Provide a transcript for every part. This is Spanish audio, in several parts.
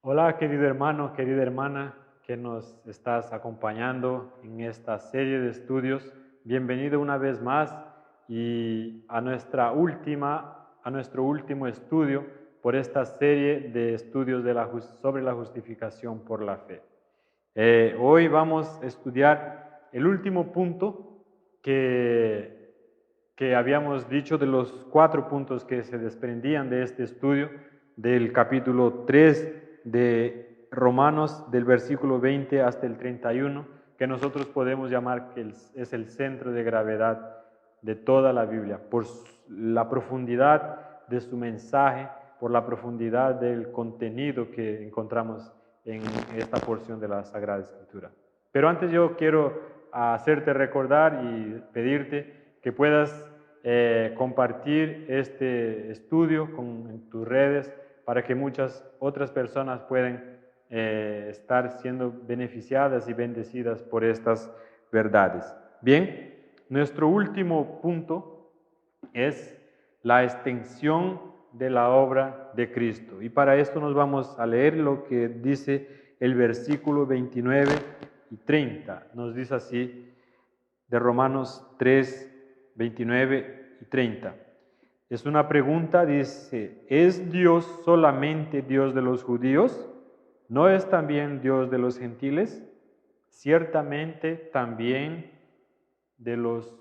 Hola, querido hermano, querida hermana, que nos estás acompañando en esta serie de estudios. Bienvenido una vez más y a nuestro último estudio por esta serie de estudios sobre la justificación por la fe. Hoy vamos a estudiar el último punto que habíamos dicho de los 4 puntos que se desprendían de este estudio del capítulo 3 de Romanos, del versículo 20 hasta el 31, que nosotros podemos llamar que es el centro de gravedad de toda la Biblia, por la profundidad de su mensaje, por la profundidad del contenido que encontramos en esta porción de la Sagrada Escritura. Pero antes yo quiero hacerte recordar y pedirte que puedas compartir este estudio en tus redes para que muchas otras personas puedan estar siendo beneficiadas y bendecidas por estas verdades. Bien, nuestro último punto es la extensión de la obra de Cristo. Y para esto nos vamos a leer lo que dice el versículo 29 y 30. Nos dice así de Romanos 3, 29 y 30. Es una pregunta, dice, ¿es Dios solamente Dios de los judíos? ¿No es también Dios de los gentiles? Ciertamente también de los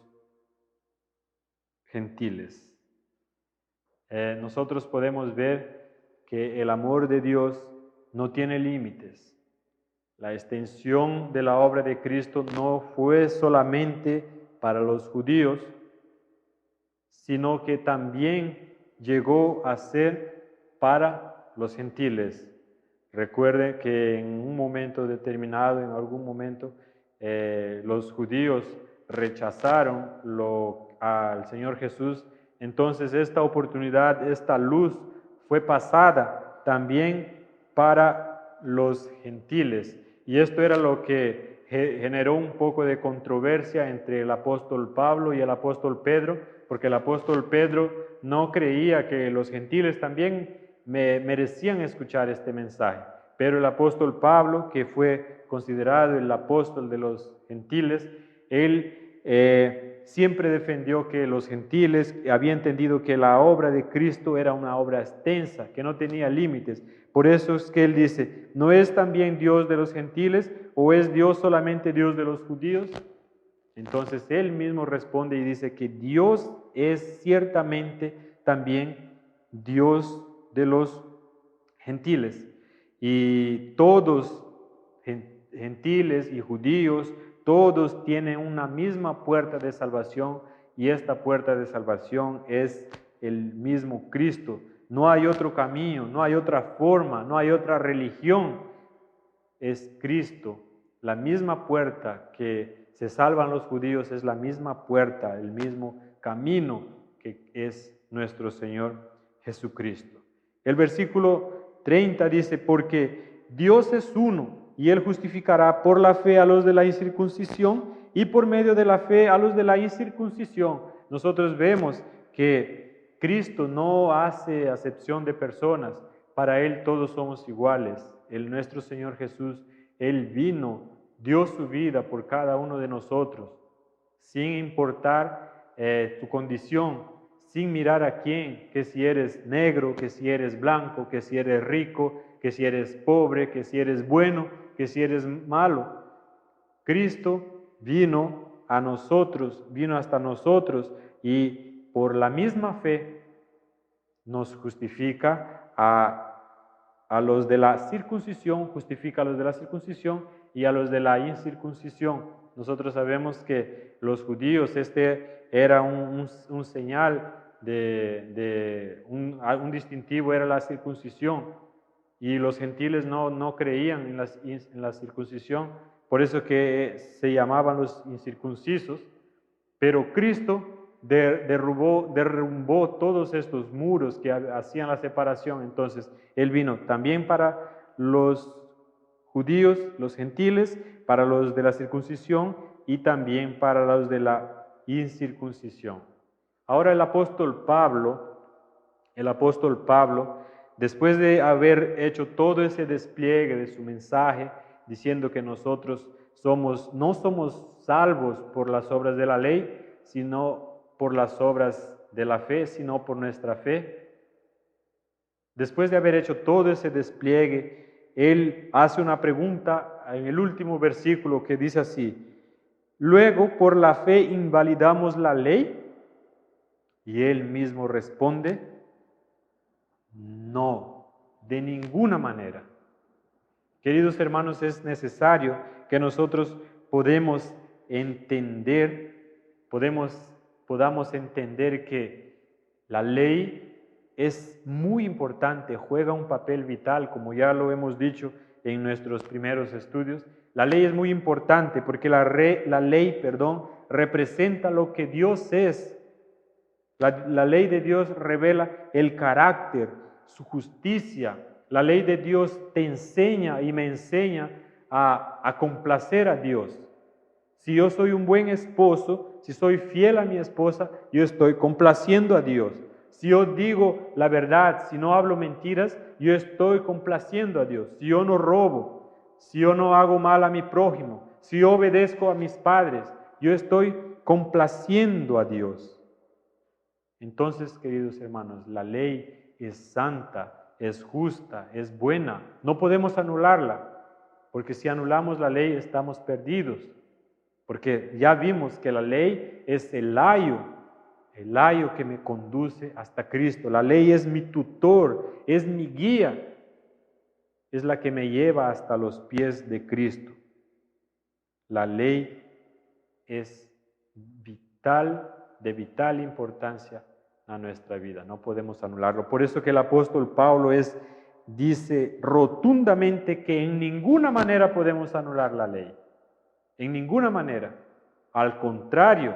gentiles. Nosotros podemos ver que el amor de Dios no tiene límites. La extensión de la obra de Cristo no fue solamente para los judíos, sino que también llegó a ser para los gentiles. Recuerden que en un momento determinado, en algún momento, los judíos rechazaron al Señor Jesús. Entonces esta oportunidad, esta luz fue pasada también para los gentiles. Y esto era lo que generó un poco de controversia entre el apóstol Pablo y el apóstol Pedro, porque el apóstol Pedro no creía que los gentiles también merecían escuchar este mensaje. Pero el apóstol Pablo, que fue considerado el apóstol de los gentiles, él siempre defendió que los gentiles había entendido que la obra de Cristo era una obra extensa, que no tenía límites. Por eso es que él dice, ¿no es también Dios de los gentiles o es Dios solamente Dios de los judíos? Entonces él mismo responde y dice que Dios es ciertamente también Dios de los gentiles. Y todos, gentiles y judíos, todos tienen una misma puerta de salvación y esta puerta de salvación es el mismo Cristo. No hay otro camino, no hay otra forma, no hay otra religión. Es Cristo. La misma puerta que se salvan los judíos es la misma puerta, el mismo camino que es nuestro Señor Jesucristo. El versículo 30 dice, porque Dios es uno y Él justificará por la fe a los de la incircuncisión y por medio de la fe a los de la incircuncisión. Nosotros vemos que Cristo no hace acepción de personas, para Él todos somos iguales. Nuestro Señor Jesús, Él vino, dio su vida por cada uno de nosotros, sin importar tu condición, sin mirar a quién, que si eres negro, que si eres blanco, que si eres rico, que si eres pobre, que si eres bueno, que si eres malo. Cristo vino a nosotros, vino hasta nosotros y por la misma fe nos justifica a los de la circuncisión, justifica a los de la circuncisión y a los de la incircuncisión. Nosotros sabemos que los judíos, este era un señal un distintivo era la circuncisión y los gentiles no creían en la circuncisión, por eso que se llamaban los incircuncisos, pero Cristo derrumbó todos estos muros que hacían la separación. Entonces, Él vino también para los judíos, los gentiles, para los de la circuncisión y también para los de la incircuncisión. Ahora el apóstol Pablo después de haber hecho todo ese despliegue de su mensaje, diciendo que nosotros no somos salvos por las obras de la ley, sino por las obras de la fe, sino por nuestra fe. Después de haber hecho todo ese despliegue, Él hace una pregunta en el último versículo que dice así: luego por la fe invalidamos la ley. Y Él mismo responde: no, de ninguna manera. Queridos hermanos, es necesario que nosotros podamos entender que la ley es muy importante, juega un papel vital, como ya lo hemos dicho en nuestros primeros estudios. La ley es muy importante porque la ley, representa lo que Dios es. La ley de Dios revela el carácter, su justicia. La ley de Dios te enseña y me enseña a complacer a Dios. Si yo soy un buen esposo, si soy fiel a mi esposa, yo estoy complaciendo a Dios. Si yo digo la verdad, si no hablo mentiras, yo estoy complaciendo a Dios. Si yo no robo, si yo no hago mal a mi prójimo, si yo obedezco a mis padres, yo estoy complaciendo a Dios. Entonces, queridos hermanos, la ley es santa, es justa, es buena. No podemos anularla, porque si anulamos la ley estamos perdidos. Porque ya vimos que la ley es el ayo que me conduce hasta Cristo. La ley es mi tutor, es mi guía, es la que me lleva hasta los pies de Cristo. La ley es de vital importancia a nuestra vida, no podemos anularlo. Por eso que el apóstol Pablo dice rotundamente que en ninguna manera podemos anular la ley. En ninguna manera. Al contrario,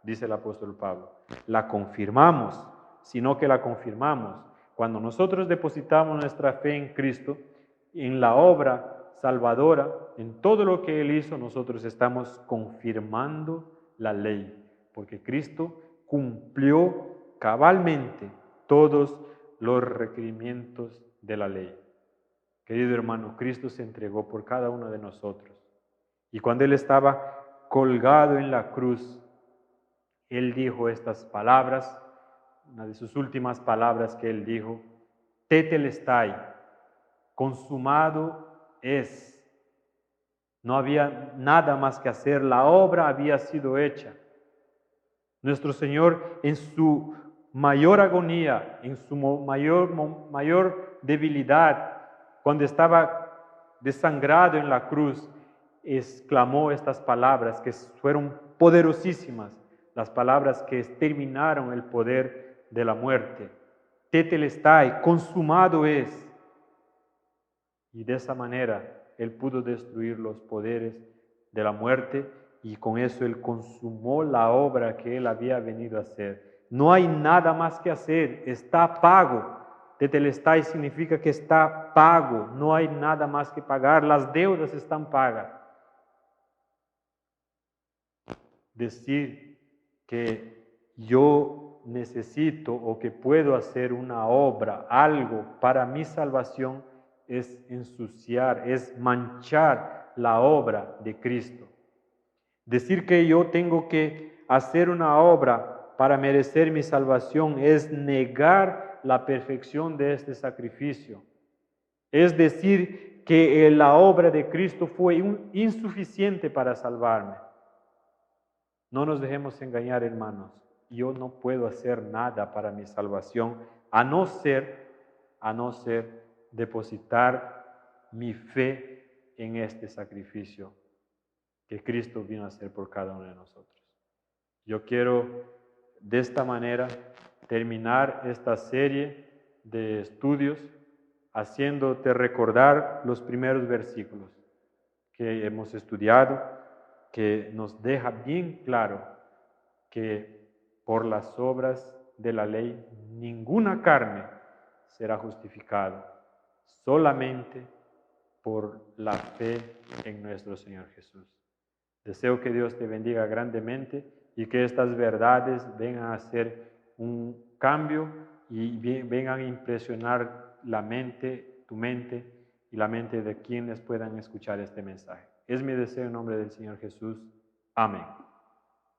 dice el apóstol Pablo, la confirmamos, sino que la confirmamos. Cuando nosotros depositamos nuestra fe en Cristo, en la obra salvadora, en todo lo que Él hizo, nosotros estamos confirmando la ley, porque Cristo cumplió cabalmente todos los requerimientos de la ley. Querido hermano, Cristo se entregó por cada uno de nosotros. Y cuando Él estaba colgado en la cruz, Él dijo estas palabras, una de sus últimas palabras que Él dijo: Tetelestai, consumado es. No había nada más que hacer, la obra había sido hecha. Nuestro Señor, en su mayor agonía, en su mayor debilidad, cuando estaba desangrado en la cruz, exclamó estas palabras que fueron poderosísimas, las palabras que exterminaron el poder de la muerte. Tetelestai, consumado es. Y de esa manera Él pudo destruir los poderes de la muerte y con eso Él consumó la obra que Él había venido a hacer. No hay nada más que hacer, está pago. Tetelestai significa que está pago, no hay nada más que pagar, las deudas están pagas. Decir que yo necesito o que puedo hacer una obra, algo para mi salvación, es ensuciar, es manchar la obra de Cristo. Decir que yo tengo que hacer una obra para merecer mi salvación es negar la perfección de este sacrificio. Es decir que la obra de Cristo fue insuficiente para salvarme. No nos dejemos engañar, hermanos. Yo no puedo hacer nada para mi salvación, a no ser depositar mi fe en este sacrificio que Cristo vino a hacer por cada uno de nosotros. Yo quiero de esta manera terminar esta serie de estudios haciéndote recordar los primeros versículos que hemos estudiado, que nos deja bien claro que por las obras de la ley ninguna carne será justificada, solamente por la fe en nuestro Señor Jesús. Deseo que Dios te bendiga grandemente y que estas verdades vengan a hacer un cambio y vengan a impresionar la mente, tu mente y la mente de quienes puedan escuchar este mensaje. Es mi deseo en nombre del Señor Jesús. Amén.